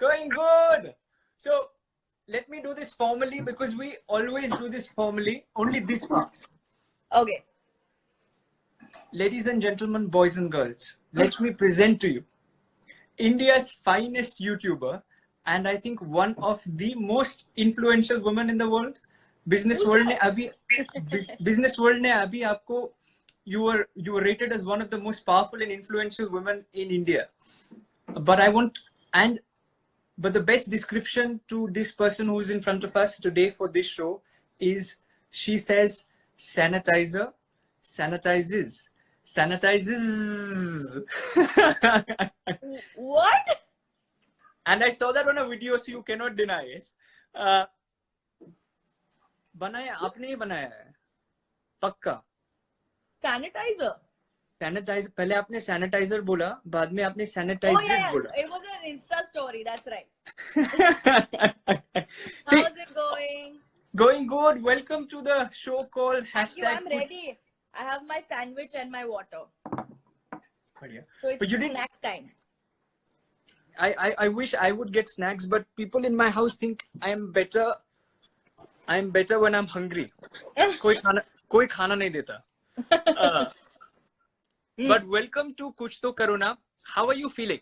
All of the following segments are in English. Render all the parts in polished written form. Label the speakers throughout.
Speaker 1: Going good. So let me do this formally because we always do this formally. Only this part.
Speaker 2: Okay.
Speaker 1: Ladies and gentlemen, boys and girls, let me present to you India's finest YouTuber and I think one of the most influential women in the world. Business world ने अभी आपको you were rated as one of the most powerful and influential women in India. But the best description to this person who's in front of us today for this show is she says sanitizes.
Speaker 2: What?
Speaker 1: And I saw that on a video, so you cannot deny it. बनाया आपने ही बनाया है पक्का
Speaker 2: Sanitizer.
Speaker 1: Sanitiser पहले आपने sanitiser बोला बाद में आपने सैनिटाइजर्स बोला
Speaker 2: It was an Insta story, that's right.
Speaker 1: See,
Speaker 2: How's it going?
Speaker 1: Going good. Welcome to the show called
Speaker 2: You, I'm ready. I have my sandwich and my water. So it's
Speaker 1: But you didn't.
Speaker 2: snack time.
Speaker 1: I wish I would get snacks, but people in my house think I am better when I'm hungry. कोई खाना नहीं देता. But welcome to Kuch To Karo Na. How are you feeling?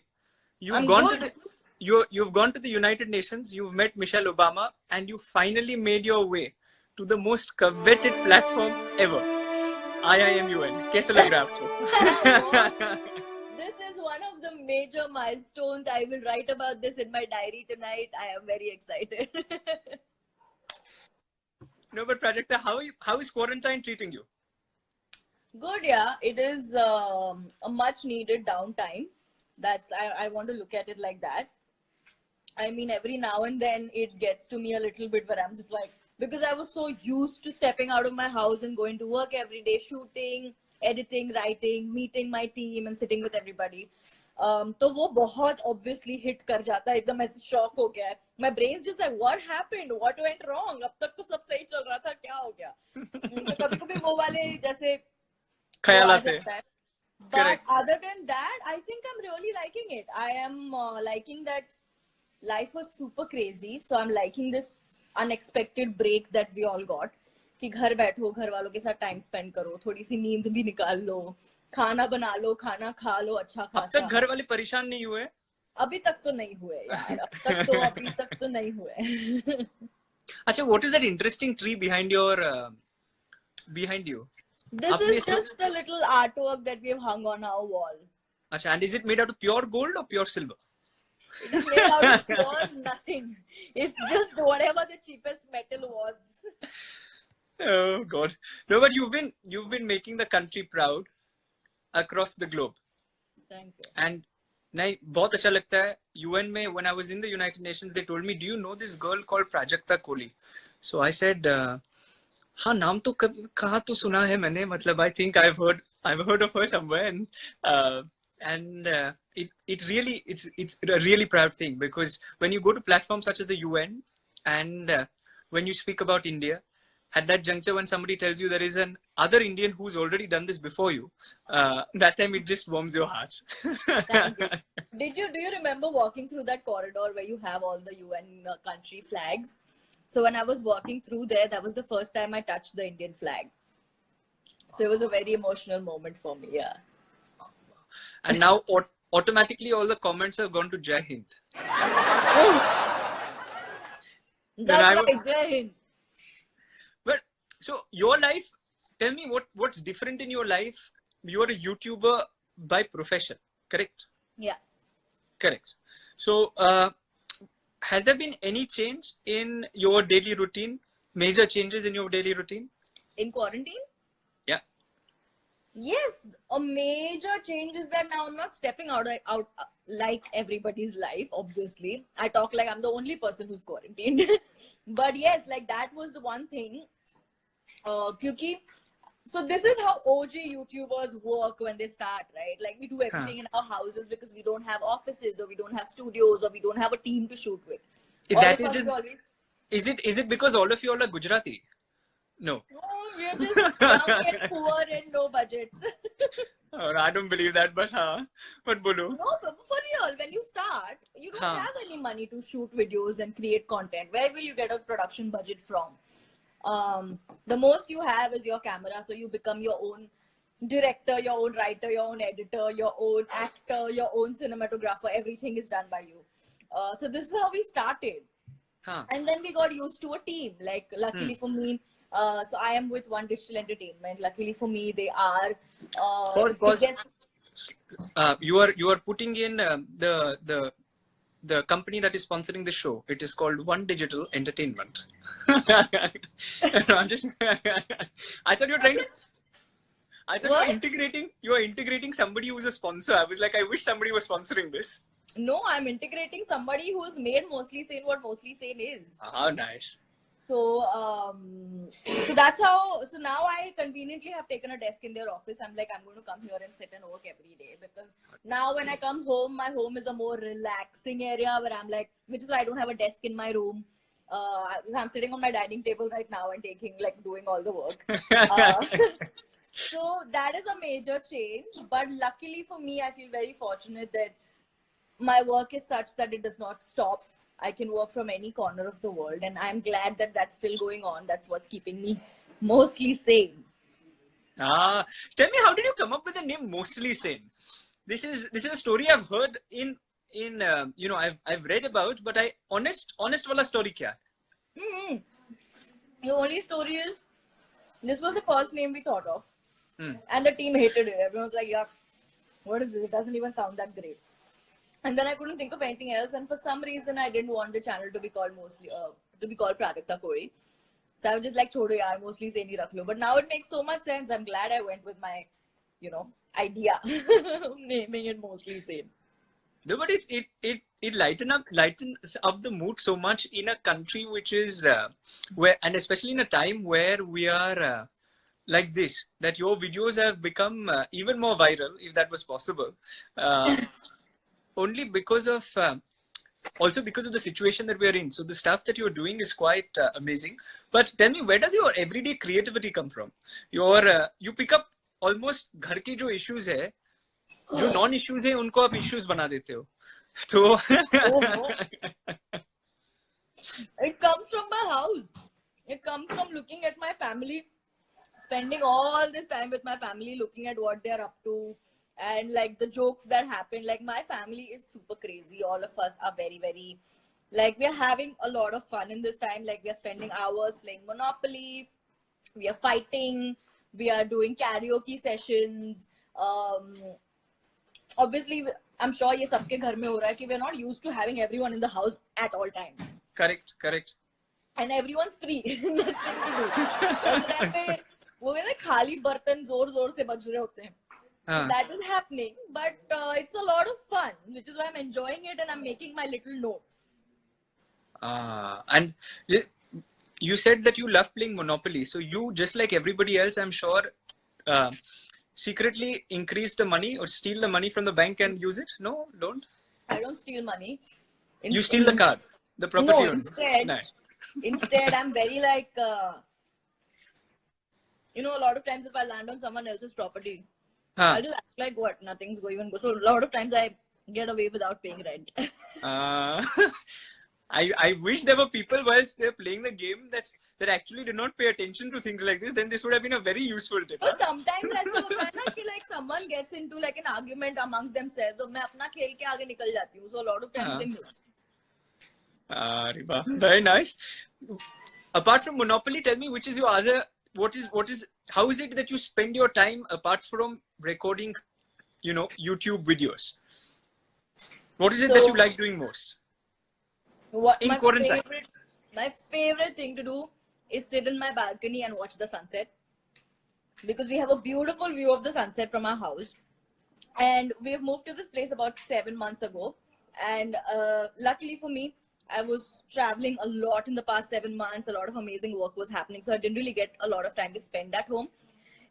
Speaker 1: You've gone to the United Nations. You've met Michelle Obama, and you finally made your way to the most coveted platform ever. IIMUN. कैसा लग रहा है आपको?
Speaker 2: This is one of the major milestones. I will write about this in my diary tonight. I am very excited.
Speaker 1: No, but Prajakta, how is quarantine treating you?
Speaker 2: Good, yeah. It is a much needed downtime. I want to look at it like that. I mean, every now and then it gets to me a little bit where I'm just like, because I was so used to stepping out of my house and going to work every day, shooting, editing, writing, meeting my team and sitting with everybody. तो वो बहुत obviously hit कर जाता है, एकदम ऐसे shock हो गया है. My brain's just like, what happened? What went wrong? अब तक तो सब सही चल रहा था, क्या हो गया? तो कभी-कभी वो वाले जैसे
Speaker 1: ख्याल आते
Speaker 2: हैं. But other than that, I think I'm really liking it. I am liking that life was super crazy. So I'm liking this unexpected break that we all got. कि घर बैठो, घर वालों के साथ time spend करो, थोड़ी सी नींद भी निकाल लो, खाना बना लो, खाना खा लो अच्छा खासा.
Speaker 1: अब तक घर वाले परेशान नहीं हुए?
Speaker 2: अभी तक तो नहीं हुए यार. अभी तक तो नहीं हुए.
Speaker 1: अच्छा, what is that interesting tree behind you?
Speaker 2: This is just a little artwork that we have hung on our wall.
Speaker 1: Achha, and is it made out of pure gold or pure silver?
Speaker 2: It is made out of pure nothing. It's just whatever the cheapest metal was.
Speaker 1: Oh God! No, but you've been making the country proud across the globe.
Speaker 2: Thank you.
Speaker 1: And नहीं बहुत अच्छा लगता है. UN में when I was in the United Nations, they told me, do you know this girl called Prajakta Kohli? So I said, हाँ नाम तो कहाँ तो सुना है मैंने. मतलब I think I've heard of her somewhere, and it's a really proud thing, because when you go to platforms such as the UN and when you speak about India, at that juncture when somebody tells you there is an other Indian who's already done this before you, that time it just warms your heart.
Speaker 2: Thank you. Do you remember walking through that corridor where you have all the UN country flags? So when I was walking through there, that was the first time I touched the Indian flag. So it was a very emotional moment for me, yeah.
Speaker 1: And now automatically all the comments have gone to Jai Hind.
Speaker 2: That's right, Jai Hind.
Speaker 1: But so your life, tell me what's different in your life. You're a YouTuber by profession, correct?
Speaker 2: Yeah.
Speaker 1: Correct. So has there been any change in your daily routine? Major changes in your daily routine?
Speaker 2: In quarantine?
Speaker 1: Yeah.
Speaker 2: Yes, a major change is that now I'm not stepping out like everybody's life, obviously. I talk like I'm the only person who's quarantined. But yes, like that was the one thing. So this is how OG YouTubers work when they start, right? Like we do everything in our houses because we don't have offices or we don't have studios or we don't have a team to shoot with.
Speaker 1: Is it because all of you all are Gujarati? No.
Speaker 2: Oh, we're just young and poor and no budgets.
Speaker 1: Or I don't believe that, but but bolo.
Speaker 2: No, but for real, when you start, you don't
Speaker 1: Huh.
Speaker 2: have any money to shoot videos and create content. Where will you get a production budget from? The most you have is your camera, so you become your own director, your own writer, your own editor, your own actor, your own cinematographer. Everything is done by you. So this is how we started,
Speaker 1: Huh.
Speaker 2: and then we got used to a team. Like luckily for me, so I am with One Digital Entertainment. Luckily for me, they are the
Speaker 1: Pause.
Speaker 2: biggest.
Speaker 1: You are putting in the company that is sponsoring the show. It is called One Digital Entertainment. No, I'm just. I thought you were trying to. I thought
Speaker 2: What?
Speaker 1: you are integrating somebody who's a sponsor. I was like, I wish somebody was sponsoring this.
Speaker 2: No, I'm integrating somebody who's made Mostly Sane what Mostly Sane is.
Speaker 1: How nice.
Speaker 2: So, so that's how. So now I conveniently have taken a desk in their office. I'm like, I'm going to come here and sit and work every day, because now when I come home, my home is a more relaxing area where I'm like, which is why I don't have a desk in my room. I'm sitting on my dining table right now and doing all the work. So that is a major change. But luckily for me, I feel very fortunate that my work is such that it does not stop. I can work from any corner of the world, and I'm glad that that's still going on. That's what's keeping me mostly sane.
Speaker 1: Tell me, how did you come up with the name Mostly Sane? This is a story I've heard in I've read about, but honest wala story kya?
Speaker 2: Mm-hmm. The only story is this was the first name we thought of, and the team hated it. Everyone was like, "Yeah, what is this? It doesn't even sound that great." And then I couldn't think of anything else, and for some reason I didn't want the channel to be called Prajakta Koi. So I was just like, "Chodo yaar, Mostly Sane hi rakh lo." But now it makes so much sense. I'm glad I went with my, idea of naming it Mostly Sane.
Speaker 1: No, but it lightens up the mood so much in a country which is where, and especially in a time where we are like this, that your videos have become even more viral, if that was possible, only because of also because of the situation that we are in. So the stuff that you're doing is quite amazing. But tell me, where does your everyday creativity come from? You pick up almost घर के जो issues है, जो non issues है उनको आप issues बना देते हो तो
Speaker 2: It comes from my house. It comes from looking at my family, spending all this time with my family, looking at what they're up to, and like the jokes that happen. Like my family is super crazy. All of us are very, very, like we're having a lot of fun in this time. Like we're spending hours playing Monopoly. We are fighting. We are doing karaoke sessions. Obviously, I'm sure ये सबके घर में हो रहा है कि we're not used to having everyone in the house at all times.
Speaker 1: Correct.
Speaker 2: And everyone's free. Nothing to do. उस time पे वो कहते हैं खाली बर्तन जोर से बज रहे होते हैं. So that is happening, but it's a lot of fun, which is why I'm enjoying it and I'm making my little notes.
Speaker 1: And you said that you love playing Monopoly, so you, just like everybody else, I'm sure, secretly increase the money or steal the money from the bank and use it? No, don't.
Speaker 2: I don't steal money.
Speaker 1: You steal the card, the property.
Speaker 2: No, instead, I'm very like, a lot of times if I land on someone else's property, I'll just act like what, nothing's going on. So a lot of times I get away without paying rent.
Speaker 1: I wish there were people whilst they're playing the game that actually did not pay attention to things like this. Then this would have been a very useful tip.
Speaker 2: But sometimes ऐसा होता है ना कि like someone gets into like an argument amongst themselves, तो मैं अपना खेल के आगे निकल जाती हूँ. So a lot of times they miss.
Speaker 1: Very nice. Apart from Monopoly, tell me which is your other. How is it that you spend your time apart from recording, YouTube videos? What is it that you like doing most? In quarantine?
Speaker 2: My favorite thing to do is sit in my balcony and watch the sunset, because we have a beautiful view of the sunset from our house, and we've moved to this place about 7 months ago, and luckily for me, I was traveling a lot in the past 7 months. A lot of amazing work was happening, so I didn't really get a lot of time to spend at home.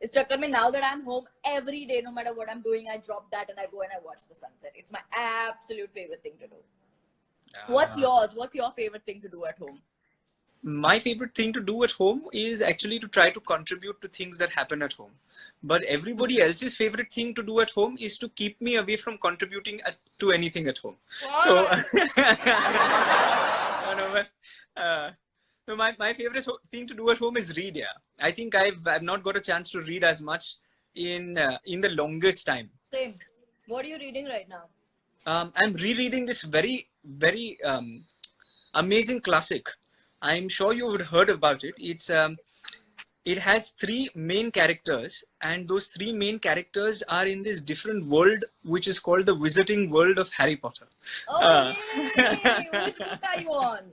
Speaker 2: It's chakkar mein, now that I'm home every day, no matter what I'm doing, I drop that and I go and I watch the sunset. It's my absolute favorite thing to do. What's yours? What's your favorite thing to do at home?
Speaker 1: My favorite thing to do at home is actually to try to contribute to things that happen at home. But everybody else's favorite thing to do at home is to keep me away from contributing to anything at home. So, no, but, so my favorite thing to do at home is read. Yeah, I think I've not got a chance to read as much in the longest time.
Speaker 2: Same. What are you reading right now?
Speaker 1: I'm rereading this very amazing classic. I'm sure you would heard about it. It has three main characters, and those three main characters are in this different world, which is called the Wizarding World of Harry Potter.
Speaker 2: Oh, yay! Which book are you on?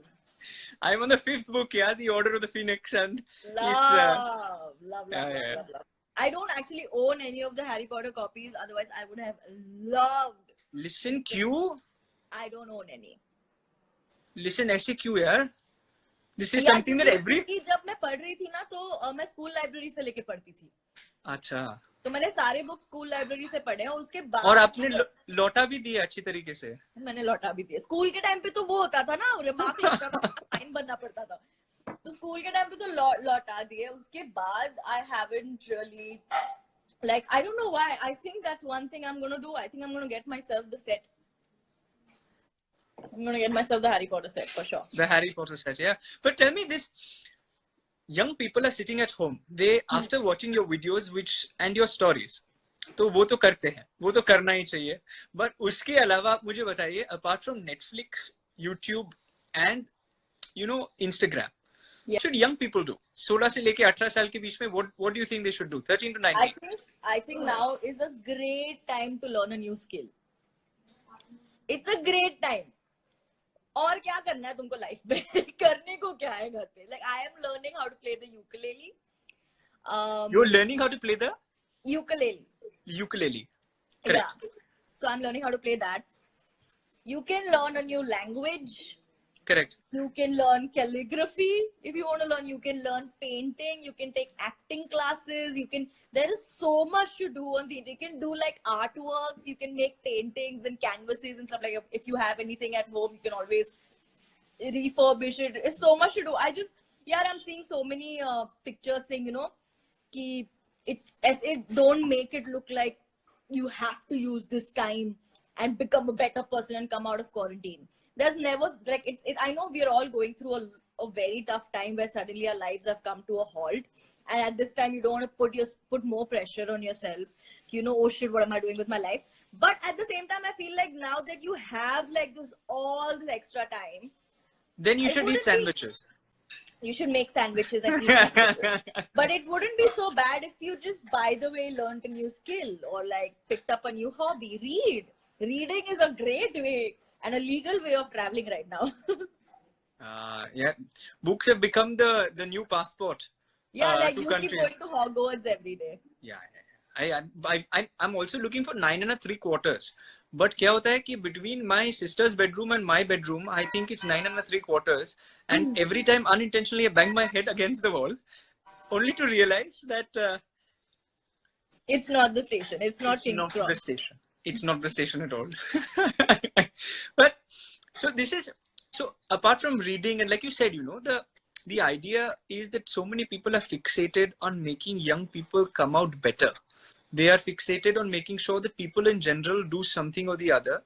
Speaker 1: I'm on the 5th book, yeah, The Order of the Phoenix, and
Speaker 2: Love. I don't actually own any of the Harry Potter copies. Otherwise, I would have loved.
Speaker 1: Listen, Q.
Speaker 2: I don't own any.
Speaker 1: Listen, ऐसे क्यों यार? This is something that every.
Speaker 2: जब मैं पढ़ रही थी ना तो मैं स्कूल लाइब्रेरी से लेके पढ़ती थी.
Speaker 1: अच्छा.
Speaker 2: तो मैंने सारे बुक स्कूल लाइब्रेरी से पढ़े और उसके बाद.
Speaker 1: और आपने लौटा भी दिया अच्छी तरीके से.
Speaker 2: मैंने लौटा भी दिया. स्कूल के टाइम पे तो वो होता था ना, रिमार्क लगता था, फाइन बनना पड़ता था. तो स्कूल के टाइम पे तो लौटा दिए. उसके बाद I haven't really, like, I don't know why. I think that's one thing I'm gonna do. I think I'm gonna get myself the set. I'm gonna get myself the Harry Potter set for sure.
Speaker 1: The Harry Potter set, yeah. But tell me this: young people are sitting at home. They, after watching your videos, and your stories, तो वो तो करते हैं, वो तो करना ही चाहिए. But उसके अलावा आप मुझे बताइए, apart from Netflix, YouTube, and Instagram, what should young people do? 16 से लेके 18 साल के बीच में, what do you think they should do? 13 to 19.
Speaker 2: I think now is a great time to learn a new skill. It's a great time. और क्या करना है तुमको लाइफ में? करने को क्या है घर पे? Like, I am learning how to play the ukulele.
Speaker 1: You're learning how to play the
Speaker 2: ukulele.
Speaker 1: Correct.
Speaker 2: Yeah. So I'm learning how to play that. You can learn a new language.
Speaker 1: Correct.
Speaker 2: You can learn calligraphy if you want to learn. You can learn painting. You can take acting classes. There is so much to do on the internet. You can do like artworks. You can make paintings and canvases and stuff like that. If you have anything at home, you can always refurbish it. It's so much to do. I'm seeing so many pictures saying, ki it's as it don't make it look like you have to use this time and become a better person and come out of quarantine. There's never, like, I know we're all going through a very tough time where suddenly our lives have come to a halt. And at this time, you don't want to put more pressure on yourself. Oh shit, what am I doing with my life? But at the same time, I feel like now that you have like all this extra time,
Speaker 1: then you should eat sandwiches.
Speaker 2: You should make sandwiches and eat sandwiches. But it wouldn't be so bad if you just, by the way, learned a new skill or like picked up a new hobby. Reading is a great way and a legal way of traveling right now.
Speaker 1: Yeah, books have become the new passport.
Speaker 2: Yeah, like you keep going to Hogwarts every day.
Speaker 1: Yeah. I'm also looking for 9 3/4. But क्या होता है कि between my sister's bedroom and my bedroom, I think it's 9 3/4. And every time unintentionally I bang my head against the wall, only to realize that
Speaker 2: it's not the station. It's not King's Cross.
Speaker 1: The station. It's not the station at all. But so apart from reading, and like you said, the idea is that so many people are fixated on making young people come out better. They are fixated on making sure that people in general do something or the other.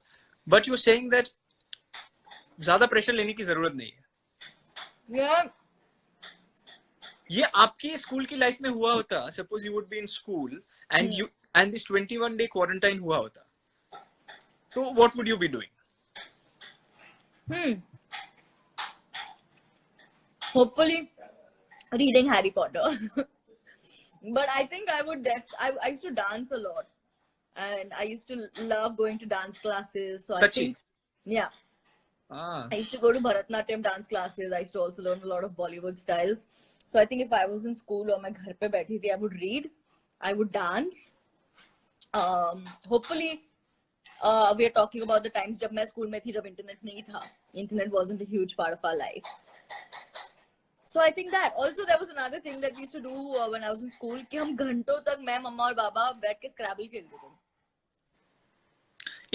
Speaker 1: But you're saying that ज़्यादा pressure लेने की ज़रूरत नहीं है.
Speaker 2: Yeah.
Speaker 1: ये आपकी school की life में हुआ होता. Suppose you would be in school and this 21-day quarantine हुआ होता. So what would you be doing?
Speaker 2: Hopefully reading Harry Potter. But I think I would I used to dance a lot. And I used to love going to dance classes. So
Speaker 1: Sachi.
Speaker 2: I think, yeah. I used to go to Bharatnatyam dance classes. I used to also learn a lot of Bollywood styles. So I think if I was in school or my ghar pe baithi thi, I would read. I would dance. Hopefully, we are talking about the times jab main school mein thi, jab internet nahi tha. Internet wasn't a huge part of our life. So I think that also there was another thing that we used to do when I was in school कि हम घंटों तक मैं मम्मा और बाबा बैठ के स्क्रैबल खेलते थे.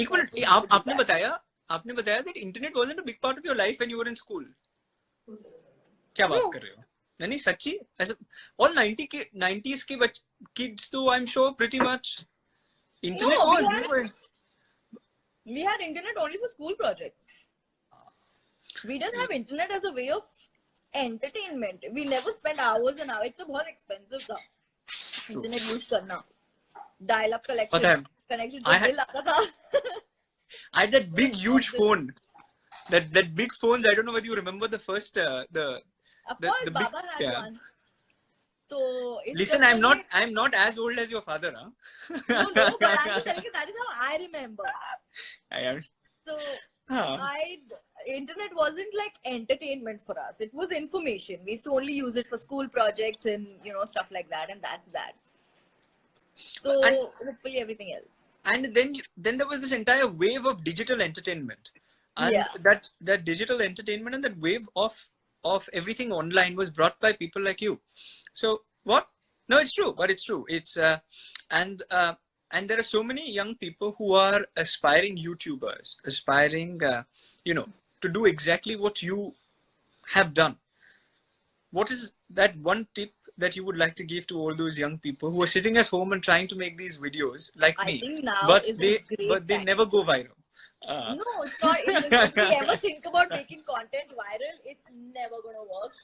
Speaker 1: एक मिनट, आपने बताया that internet wasn't a big part of your life when you were in school. क्या बात
Speaker 2: No.
Speaker 1: कर रहे हो? नहीं सच्ची ऐसा all 90s के kids तो I'm sure pretty much internet
Speaker 2: No,
Speaker 1: was
Speaker 2: we had internet only for school projects. We didn't have internet as a way of entertainment. We never spent hours and hours. एक तो बहुत expensive था internet use करना. Dial-up
Speaker 1: पता है,
Speaker 2: connection
Speaker 1: I
Speaker 2: जो
Speaker 1: had-
Speaker 2: bill आता था.
Speaker 1: I had that big huge phone. That big phones. I don't know whether you remember the first the
Speaker 2: Of
Speaker 1: the,
Speaker 2: course,
Speaker 1: the big,
Speaker 2: Baba had
Speaker 1: yeah.
Speaker 2: one. So it's
Speaker 1: Listen, I'm not as old as your father, huh?
Speaker 2: No, but I'm just telling you that is how I remember.
Speaker 1: I am.
Speaker 2: So
Speaker 1: Huh.
Speaker 2: internet wasn't like entertainment for us. It was information. We used to only use it for school projects and stuff like that, and that's that. So
Speaker 1: And-
Speaker 2: hopefully everything else.
Speaker 1: And then there was this entire wave of digital entertainment, and
Speaker 2: Yeah.
Speaker 1: that digital entertainment and that wave of everything online was brought by people like you. So what? No, it's true, but it's true. It's and there are so many young people who are aspiring YouTubers, aspiring to do exactly what you have done. What is that one tip that you would like to give to all those young people who are sitting at home and trying to make these videos like
Speaker 2: I
Speaker 1: me,
Speaker 2: think now
Speaker 1: but
Speaker 2: is a
Speaker 1: they
Speaker 2: great time.
Speaker 1: never go viral?
Speaker 2: No, it's not. If we ever think about making content viral, it's never gonna work.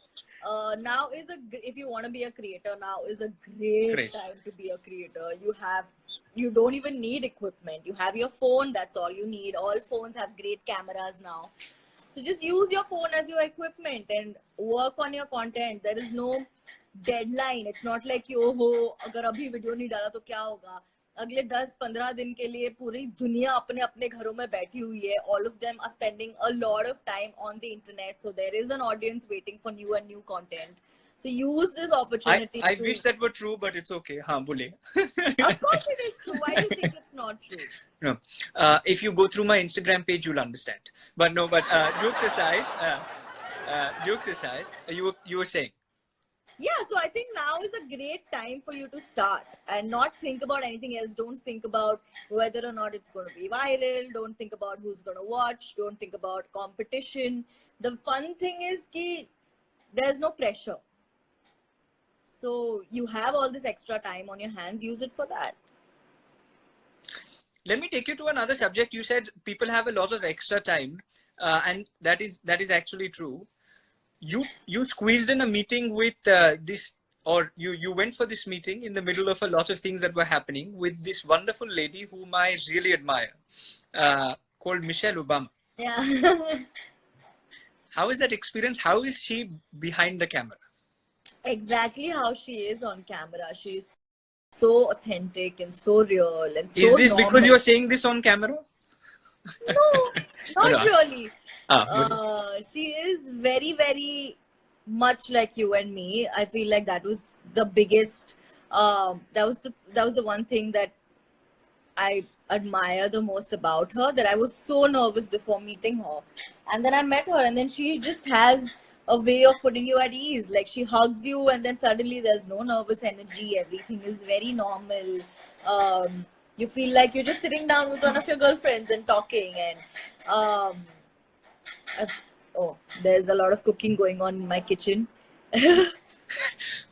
Speaker 2: Now is if you want to be a creator, now is a great time to be a creator. You don't even need equipment. You have your phone. That's all you need. All phones have great cameras now. So just use your phone as your equipment and work on your content. There is no deadline. It's not like oh, अगर अभी video नहीं डाला तो क्या होगा? अगले 10-15 दिन के लिए पूरी दुनिया अपने अपने घरों में बैठी हुई है. All of them are spending a lot of time on the internet, so there is an audience waiting for new and new content. So use this opportunity.
Speaker 1: I wish that were true, but it's okay. हाँ बोले.
Speaker 2: Of course it is true. Why do you think it's not true?
Speaker 1: No, if you go through my Instagram page, you'll understand. But no, but jokes aside, you were saying.
Speaker 2: Yeah, so I think now is a great time for you to start and not think about anything else. Don't think about whether or not it's going to be viral. Don't think about who's going to watch. Don't think about competition. The fun thing is that there's no pressure. So you have all this extra time on your hands. Use it for that.
Speaker 1: Let me take you to another subject. You said people have a lot of extra time, and that is actually true. You squeezed in a meeting with this, or you went for this meeting in the middle of a lot of things that were happening with this wonderful lady whom I really admire, called Michelle Obama.
Speaker 2: Yeah.
Speaker 1: How is that experience? How is she behind the camera?
Speaker 2: Exactly how she is on camera. She's so authentic and so real and so
Speaker 1: Is this
Speaker 2: normal.
Speaker 1: because you are saying this on camera?
Speaker 2: No, not really.
Speaker 1: Good.
Speaker 2: She is very, very much like you and me. I feel like that was the biggest. That was the one thing that I admire the most about her. That I was so nervous before meeting her, and then I met her, and then she just has a way of putting you at ease. Like she hugs you, and then suddenly there's no nervous energy. Everything is very normal. You feel like you're just sitting down with one of your girlfriends and talking. And there's a lot of cooking going on in my kitchen.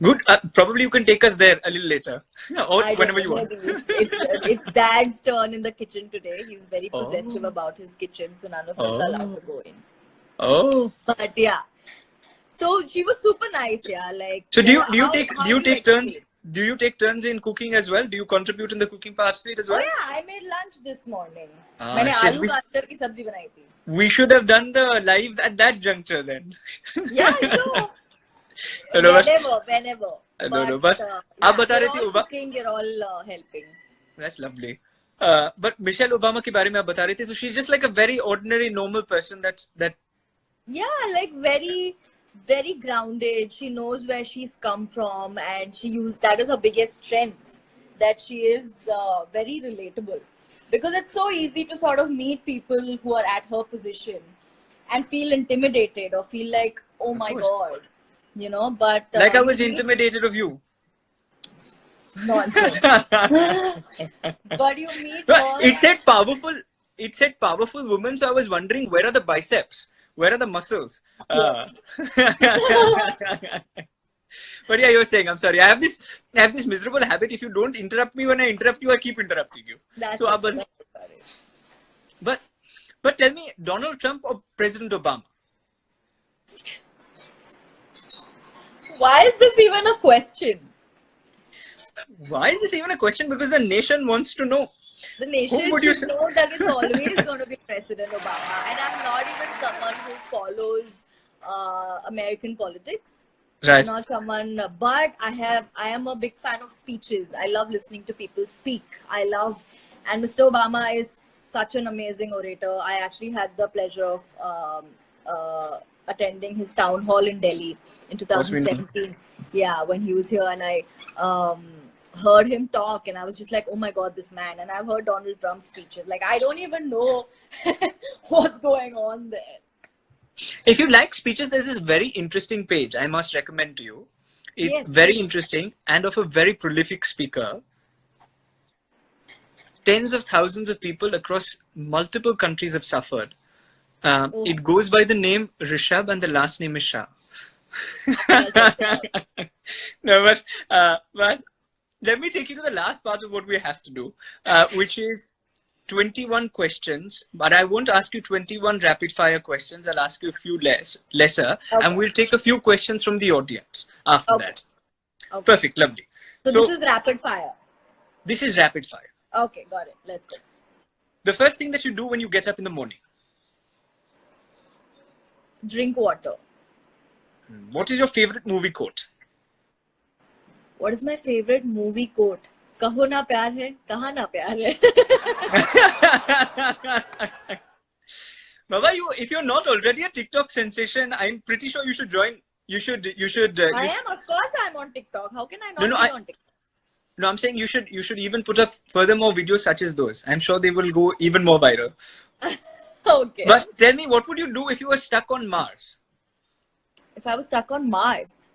Speaker 1: Good. Probably you can take us there a little later, or whenever you want.
Speaker 2: It's Dad's turn in the kitchen today. He's very possessive about his kitchen, so none of us are allowed to go in.
Speaker 1: Oh.
Speaker 2: But yeah. So she was super nice, yeah. Like.
Speaker 1: So do you take turns? Do you take turns in cooking as well? Do you contribute in the cooking part of it as well?
Speaker 2: Oh yeah, I made lunch this morning. मैंने आलू गाजर की सब्जी बनाई थी.
Speaker 1: We should have done the live at that juncture then.
Speaker 2: Yeah, sure. Whenever.
Speaker 1: No, but आप बता रहे थे
Speaker 2: cooking, you're all helping.
Speaker 1: That's lovely. But Michelle Obama के बारे में आप बता रहे थे. So she's just like a very ordinary, normal person. That.
Speaker 2: Yeah, like very, very grounded. She knows where she's come from, and that is her biggest strength. That she is very relatable. Because it's so easy to sort of meet people who are at her position and feel intimidated or feel like, oh my God, but...
Speaker 1: like I was intimidated of you.
Speaker 2: Nonsense. But you meet her...
Speaker 1: It said powerful woman, so I was wondering, where are the biceps? Where are the muscles?
Speaker 2: Yeah.
Speaker 1: But yeah, you're saying, I'm sorry. I have this miserable habit. If you don't interrupt me when I interrupt you, I keep interrupting you.
Speaker 2: That's
Speaker 1: So,
Speaker 2: okay.
Speaker 1: but,
Speaker 2: That's okay.
Speaker 1: but, but tell me, Donald Trump or President Obama?
Speaker 2: Why is this even a question?
Speaker 1: Why is this even a question? Because the nation wants to know.
Speaker 2: The
Speaker 1: Whom
Speaker 2: nation
Speaker 1: would you
Speaker 2: should
Speaker 1: say?
Speaker 2: know that it's always going to be President Obama. And I'm not even someone who follows American politics. I'm
Speaker 1: Right.
Speaker 2: not someone, but I am a big fan of speeches. I love listening to people speak. And Mr. Obama is such an amazing orator. I actually had the pleasure of attending his town hall in Delhi in
Speaker 1: Course we know.
Speaker 2: 2017. Yeah, when he was here, and I heard him talk, and I was just like, oh my god, this man. And I've heard Donald Trump's speeches. Like, I don't even know what's going on there.
Speaker 1: If you like speeches, there's this very interesting page I must recommend to you. It's
Speaker 2: Yes,
Speaker 1: very
Speaker 2: please.
Speaker 1: interesting and of a very prolific speaker. Tens of thousands of people across multiple countries have suffered.
Speaker 2: Oh,
Speaker 1: It goes by the name Rishabh and the last name is Shah.
Speaker 2: I'll check it out.
Speaker 1: No, but let me take you to the last part of what we have to do, which is 21 questions, but I won't ask you 21 rapid fire questions. I'll ask you a few lesser,
Speaker 2: Okay.
Speaker 1: and we'll take a few questions from the audience after
Speaker 2: Okay.
Speaker 1: that.
Speaker 2: Okay.
Speaker 1: Perfect, lovely.
Speaker 2: So this is rapid fire.
Speaker 1: This is rapid fire.
Speaker 2: Okay, got it. Let's go.
Speaker 1: The first thing that you do when you get up in the morning.
Speaker 2: Drink water.
Speaker 1: What is your favorite movie quote?
Speaker 2: What is my favorite movie quote? कहो ना प्यार है, कहाँ ना प्यार है.
Speaker 1: Baba, if you're not already a TikTok sensation, I'm pretty sure you should join. You should.
Speaker 2: I am, of course, I'm on TikTok. How can I not
Speaker 1: No,
Speaker 2: be on TikTok?
Speaker 1: No, I'm saying you should even put up further more videos such as those. I'm sure they will go even more viral.
Speaker 2: Okay.
Speaker 1: But tell me, what would you do if you were stuck on Mars?
Speaker 2: If I was stuck on Mars,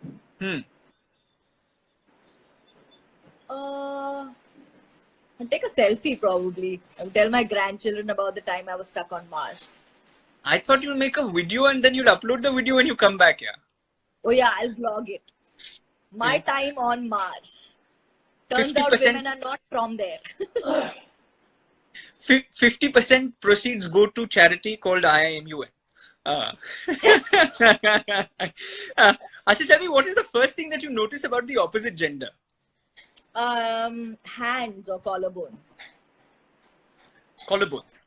Speaker 2: I'd take a selfie probably and tell my grandchildren about the time I was stuck on Mars.
Speaker 1: I thought you'll make a video and then you'll upload the video when you come back, yeah.
Speaker 2: Oh yeah, I'll vlog it. My time on Mars. Turns out
Speaker 1: 50%.
Speaker 2: women are not from there.
Speaker 1: 50% proceeds go to charity called IIMUN. Asha, tell me, what is the first thing that you notice about the opposite gender?
Speaker 2: Hands or collarbones.
Speaker 1: Collarbones.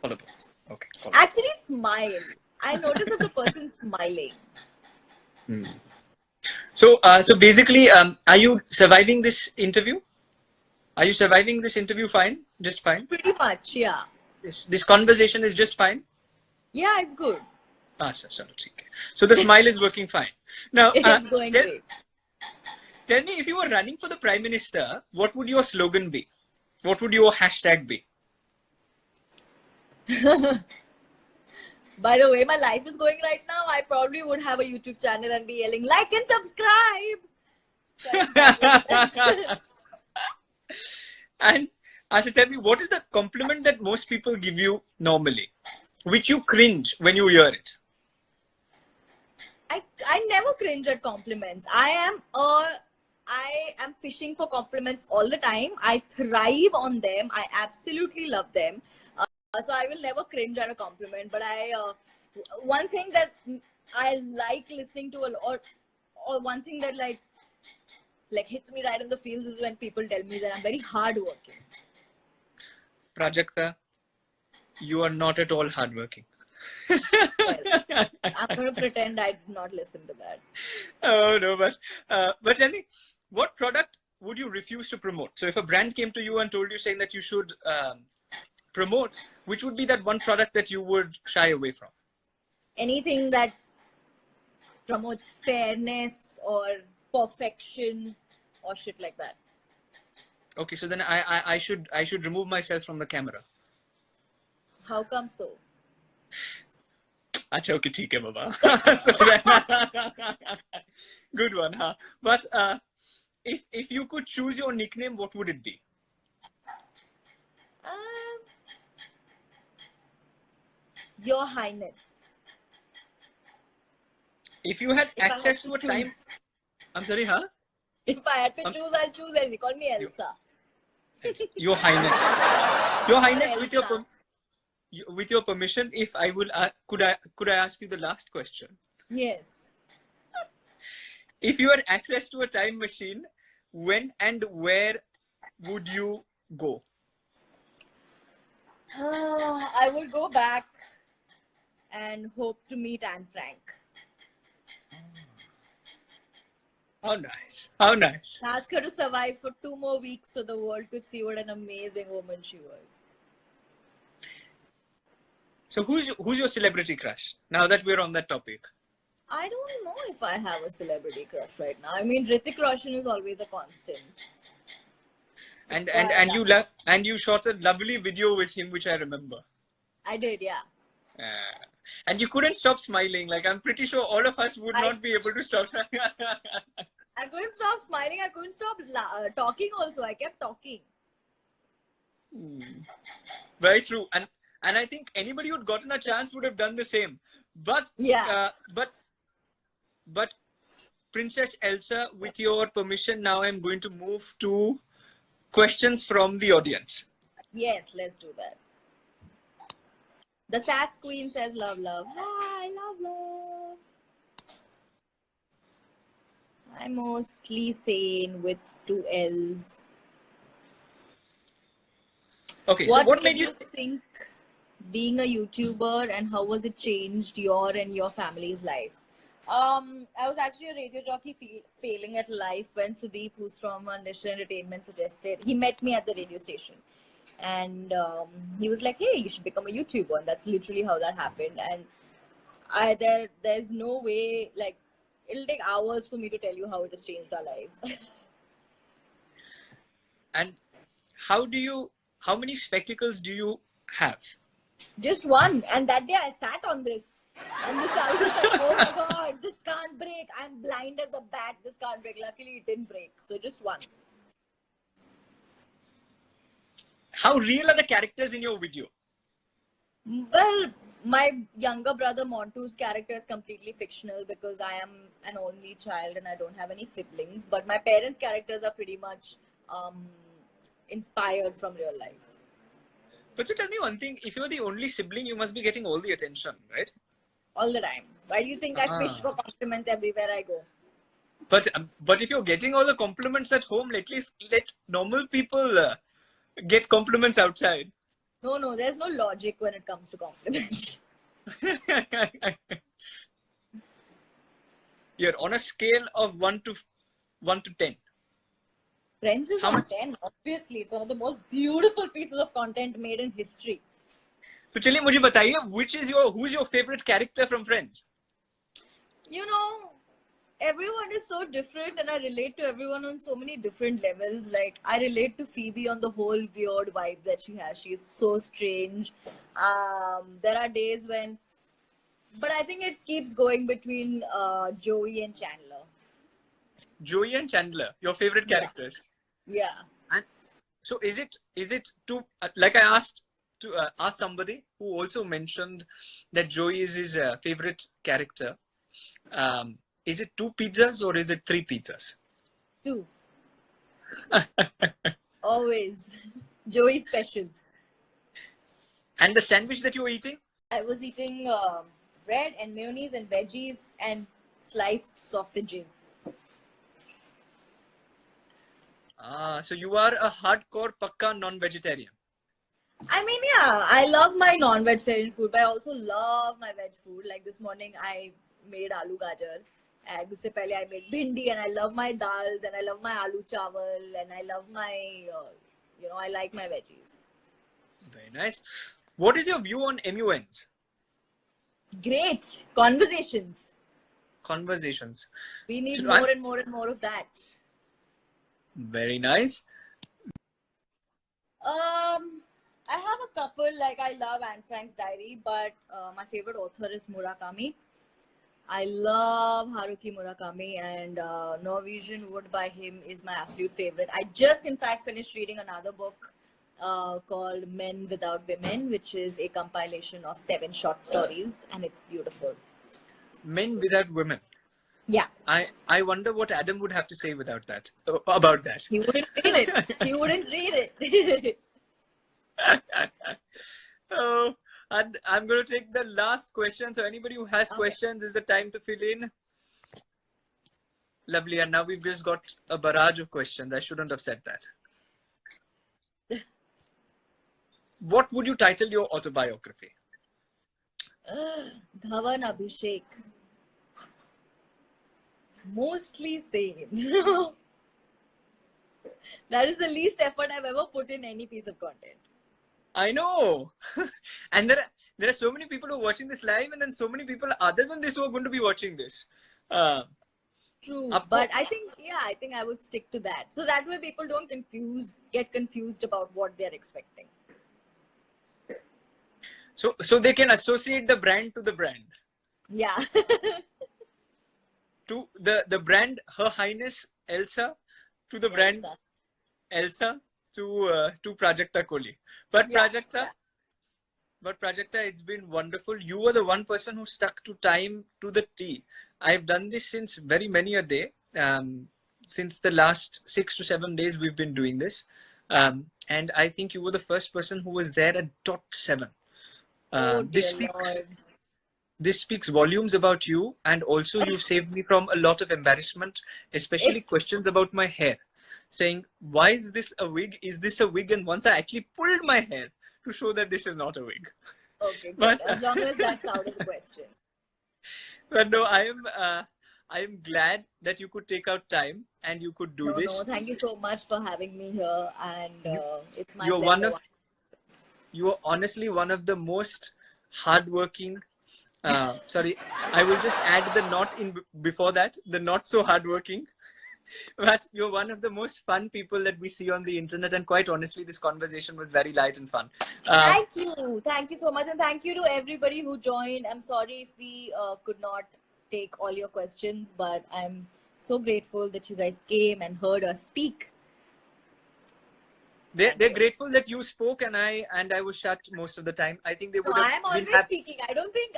Speaker 1: Collarbones. Okay. Collarbones.
Speaker 2: Actually, smile. I notice if the person's smiling.
Speaker 1: So basically, are you surviving this interview? Are you surviving this interview fine? Just fine?
Speaker 2: Pretty much, yeah.
Speaker 1: This conversation is just fine?
Speaker 2: Yeah, it's good.
Speaker 1: So the smile is working fine. Now,
Speaker 2: It's going great.
Speaker 1: Tell me, if you were running for the Prime Minister, what would your slogan be? What would your hashtag be?
Speaker 2: By the way my life is going right now, I probably would have a YouTube channel and be yelling, like and subscribe.
Speaker 1: And Asha, tell me, what is the compliment that most people give you normally, which you cringe when you hear it?
Speaker 2: I never cringe at compliments. I am fishing for compliments all the time. I thrive on them. I absolutely love them. So I will never cringe at a compliment. But one thing that I like listening to or one thing that like hits me right in the feels is when people tell me that I'm very hardworking.
Speaker 1: Prajakta, you are not at all hardworking.
Speaker 2: Well, I'm going to pretend I did not listen to that.
Speaker 1: Oh no, but tell me, what product would you refuse to promote? So if a brand came to you and told you saying that you should promote, which would be that one product that you would shy away from?
Speaker 2: Anything that promotes fairness or perfection or shit like that.
Speaker 1: Okay, so then I should remove myself from the camera.
Speaker 2: How come so?
Speaker 1: Acha, okay, theek hai, baba. So then, good one, huh? But if you could choose your nickname, what would it be?
Speaker 2: Your Highness.
Speaker 1: If you had
Speaker 2: If I had
Speaker 1: access
Speaker 2: to
Speaker 1: to a
Speaker 2: choose,
Speaker 1: time, I'm sorry, huh?
Speaker 2: if I had to
Speaker 1: Um,
Speaker 2: choose, I'll choose anything. Call me
Speaker 1: you-
Speaker 2: Elsa.
Speaker 1: Your Highness, Your
Speaker 2: Or
Speaker 1: Highness, with your
Speaker 2: Elsa.
Speaker 1: with your permission, if I will, could I ask you the last question?
Speaker 2: Yes.
Speaker 1: If you had access to a time machine, when and where would you go?
Speaker 2: I would go back and hope to meet Anne Frank.
Speaker 1: How nice. How nice.
Speaker 2: Ask her to survive for 2 more weeks so the world could see what an amazing woman she was.
Speaker 1: So who's your celebrity crush? Now that we're on that topic.
Speaker 2: I don't know if I have a celebrity crush right now. I mean, Hrithik Roshan is always a constant.
Speaker 1: And you shot a lovely video with him, which I remember.
Speaker 2: I did, yeah.
Speaker 1: And you couldn't stop smiling. Like, I'm pretty sure all of us would not be able to stop smiling.
Speaker 2: I couldn't stop smiling. I couldn't stop talking also. I kept talking.
Speaker 1: Very true. And I think anybody who'd gotten a chance would have done the same. But
Speaker 2: Yeah.
Speaker 1: But Princess Elsa, with your permission, now I'm going to move to questions from the audience.
Speaker 2: Yes, let's do that. The Sass Queen says love, love. Hi, love, love. I'm mostly sane with 2 L's.
Speaker 1: Okay,
Speaker 2: What
Speaker 1: so what
Speaker 2: made
Speaker 1: made
Speaker 2: you think being a YouTuber, and how was it changed your and your family's life? I was actually a radio jockey failing at life when Sudeep, who's from Nisha Entertainment, suggested. He met me at the radio station, and he was like, "Hey, you should become a YouTuber," and that's literally how that happened. And there's no way, like, it'll take hours for me to tell you how it has changed our lives.
Speaker 1: And how many spectacles do you have?
Speaker 2: Just one, and that day I sat on this. And this I was like, oh my god, this can't break. I'm blind as a bat. This can't break. Luckily, it didn't break. So just one.
Speaker 1: How real are the characters in your video?
Speaker 2: Well, my younger brother Montu's character is completely fictional because I am an only child and I don't have any siblings. But my parents' characters are pretty much inspired from real life.
Speaker 1: But you tell me one thing, if you're the only sibling, you must be getting all the attention, right?
Speaker 2: All the time. Why do you think I fish for compliments everywhere I go?
Speaker 1: But if you're getting all the compliments at home, at least let normal people get compliments outside.
Speaker 2: No, there's no logic when it comes to compliments.
Speaker 1: You're on a scale of 1 to 10.
Speaker 2: Friends is
Speaker 1: How
Speaker 2: on
Speaker 1: much?
Speaker 2: 10. Obviously, it's one of the most beautiful pieces of content made in history.
Speaker 1: So चलिए मुझे बताइए, who's your favorite character from Friends?
Speaker 2: You know, everyone is so different and I relate to everyone on so many different levels. Like, I relate to Phoebe on the whole weird vibe that she has. She is so strange. There are days when... But I think it keeps going between Joey and Chandler.
Speaker 1: Joey and Chandler, your favorite characters.
Speaker 2: Yeah.
Speaker 1: And so is it to like I asked to ask somebody who also mentioned that Joey is his favorite character. Is it 2 pizzas or is it 3 pizzas?
Speaker 2: 2. Always. Joey special.
Speaker 1: And the sandwich that you were eating?
Speaker 2: I was eating bread and mayonnaise and veggies and sliced sausages.
Speaker 1: So you are a hardcore pakka non-vegetarian.
Speaker 2: I mean, yeah, I love my non-vegetarian food, but I also love my veg food. Like this morning, I made aloo gajar, and usse pehle I made bhindi, and I love my dals, and I love my aloo chawal, and I love my, I like my veggies.
Speaker 1: Very nice. What is your view on MUNs?
Speaker 2: Great conversations.
Speaker 1: Conversations.
Speaker 2: We need more and more and more of that.
Speaker 1: Very nice.
Speaker 2: I have a couple, like I love Anne Frank's Diary, but my favorite author is Murakami. I love Haruki Murakami, and Norwegian Wood by him is my absolute favorite. I just, in fact, finished reading another book called Men Without Women, which is a compilation of 7 short stories, and it's beautiful.
Speaker 1: Men Without Women.
Speaker 2: Yeah.
Speaker 1: I wonder what Adam would have to say without that about that.
Speaker 2: He wouldn't read it. He wouldn't read it.
Speaker 1: Oh, and I'm going to take the last question. So anybody who has questions, is the time to fill in. Lovely. And now we've just got a barrage of questions. I shouldn't have said that. What would you title your autobiography?
Speaker 2: Dhawan Abhishek. Mostly sane. That is the least effort I've ever put in any piece of content.
Speaker 1: I know. And there are so many people who are watching this live, and then so many people other than this who are going to be watching this.
Speaker 2: True, but I think I would stick to that. So that way people don't get confused about what they're expecting.
Speaker 1: So they can associate the brand to the brand.
Speaker 2: Yeah.
Speaker 1: To the brand Her Highness Elsa, to the brand Elsa, to Prajakta Kohli. But Prajakta, it's been wonderful. You were the one person who stuck to time to the T. I've done this since very many a day. Since the last 6 to 7 days we've been doing this. And I think you were the first person who was there at .7. This speaks volumes about you, and also you've saved me from a lot of embarrassment, especially questions about my hair, saying, why is this a wig? Is this a wig? And once I actually pulled my hair to show that this is not a wig.
Speaker 2: Okay, but as long as that's out of the question.
Speaker 1: But no, I am glad that you could take out time and you could do this.
Speaker 2: No, thank you so much for having me here, and it's my pleasure.
Speaker 1: You are honestly one of the most hardworking. Sorry, I will just add the not in before that, the not so hardworking. But you're one of the most fun people that we see on the internet, and quite honestly, this conversation was very light and fun.
Speaker 2: Thank you so much, and thank you to everybody who joined. I'm sorry if we could not take all your questions, but I'm so grateful that you guys came and heard us speak.
Speaker 1: They're grateful that you spoke, and I was shut most of the time. I think they would.
Speaker 2: No, I am always speaking. I don't think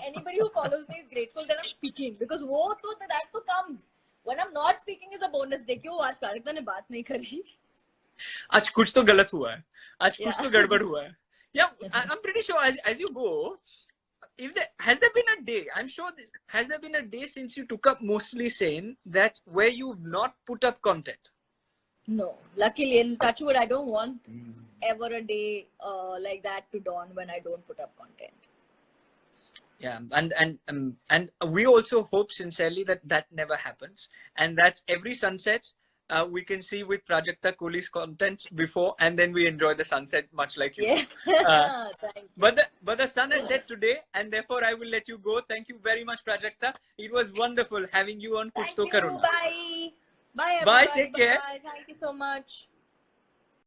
Speaker 2: anybody who follows me is grateful that I'm speaking, because that comes. When I'm not speaking is a bonus day. क्यों आज प्राजक्ता ने बात नहीं करी?
Speaker 1: आज कुछ तो गलत हुआ है. आज कुछ तो गड़बड़ हुआ है. Yeah, I'm pretty sure as you go, has there been a day? I'm sure has there been a day since you took up Mostly Sane that where you've not put up content?
Speaker 2: No, luckily, in touchwood, I don't want ever a day like that to dawn when I don't put up content.
Speaker 1: Yeah, and we also hope sincerely that never happens, and that every sunset we can see with Prajakta Kohli's content before, and then we enjoy the sunset much like you.
Speaker 2: Yeah. Thank you.
Speaker 1: But the sun has set today, and therefore I will let you go. Thank you very much, Prajakta. It was wonderful having you on Kuch To Karo Na.
Speaker 2: Bye. Bye, everybody.
Speaker 1: Bye, take care.
Speaker 2: Bye. Thank you so much.